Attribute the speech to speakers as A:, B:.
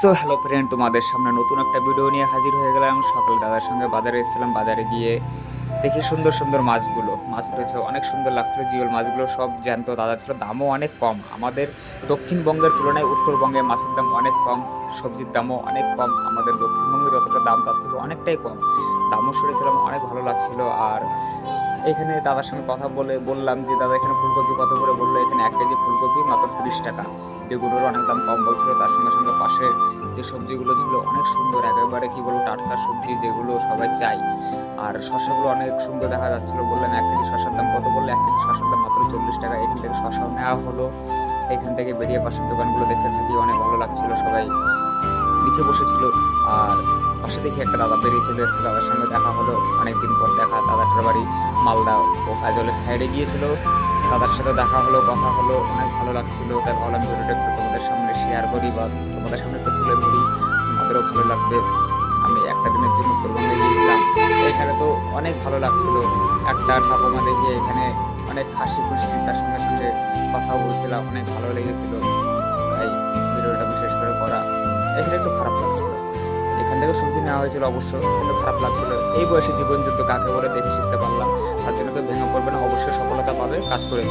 A: So hello friend, তোমাদের সামনে নতুন একটা ভিডিও নিয়ে হাজির হয়ে গেলাম। সকালে দাদার সঙ্গে বাজারে এসেছিলাম। বাজারে গিয়ে দেখি সুন্দর সুন্দর মাছ উঠেছে, অনেক সুন্দর লাগছিল। জিওল মাছগুলো সব জ্যান্ত তাজা ছিল, দামও অনেক কম। আমাদের দক্ষিণবঙ্গের তুলনায় উত্তরবঙ্গে মাছের দাম অনেক কম, সবজির দামও অনেক কম। আমাদের দক্ষিণবঙ্গে যতটা দাম তার থেকে অনেকটাই কম। দামও শুনেছিলাম, অনেক ভালো লাগছিল। আর এখানে দাদার সঙ্গে কথা বললাম যে দাদা এখানে ফুলকপি কত করে, বললো এখানে 1 কেজি ফুলকপি মাত্র 30 টাকা। বেগুনের অনেক দাম কম বলছিল। তার সঙ্গে সঙ্গে পাশে যে সবজিগুলো ছিল অনেক সুন্দর, একেবারে কি বলবো টাটকা সবজি যেগুলো সবাই চাই। আর শসাগুলো অনেক সুন্দর দেখা যাচ্ছিল। বললাম 1 কেজি শসার দাম কত, বললে 1 কেজি শসার দাম মাত্র 40 টাকা। এখান থেকে শসাও নেওয়া হলো। এখান থেকে বেরিয়ে পাশের দোকানগুলো দেখতে থাকি, অনেক ভালো লাগছিল। সবাই নিচে বসেছিল। আর পাশে দেখি একটা দাদা বেরিয়ে চলে এসেছে, দাদার সঙ্গে দেখা হলো, অনেকদিন পর দেখা। দাদাটার বাড়ি মালদা, ও কাজলের সাইডে গিয়েছিল। দাদার সাথে দেখা হলো, কথা হলো, অনেক ভালো লাগছিল। তাই ভাবলাম ভিডিওটা একটু তোমাদের সামনে শেয়ার করি বা তোমাদের সামনে একটু তুলে ধরি, তোমাদেরও ভালো লাগবে। আমি একটা দিনের জন্য উত্তরবঙ্গে গিয়েছিলাম, এখানে তো অনেক ভালো লাগছিল। একটা ঠাকুমা দেখে এখানে অনেক হাসি খুশি, তার সঙ্গে সঙ্গে কথাও বলছিলাম, অনেক ভালো লেগেছিল। তাই ভিডিওটা বিশেষ করে করা। এখানে একটু খারাপ লাগছিল, এখান থেকে সবজি নেওয়া হয়েছিল অবশ্য, কিন্তু খারাপ লাগছিল। এই বয়সে জীবনযুদ্ধ কাকে বলে দেখে শিখতে পারলাম। তার জন্য কেউ ভেঙে পড়বে না, অবশ্যই সফলতা পাবে, কাজ করে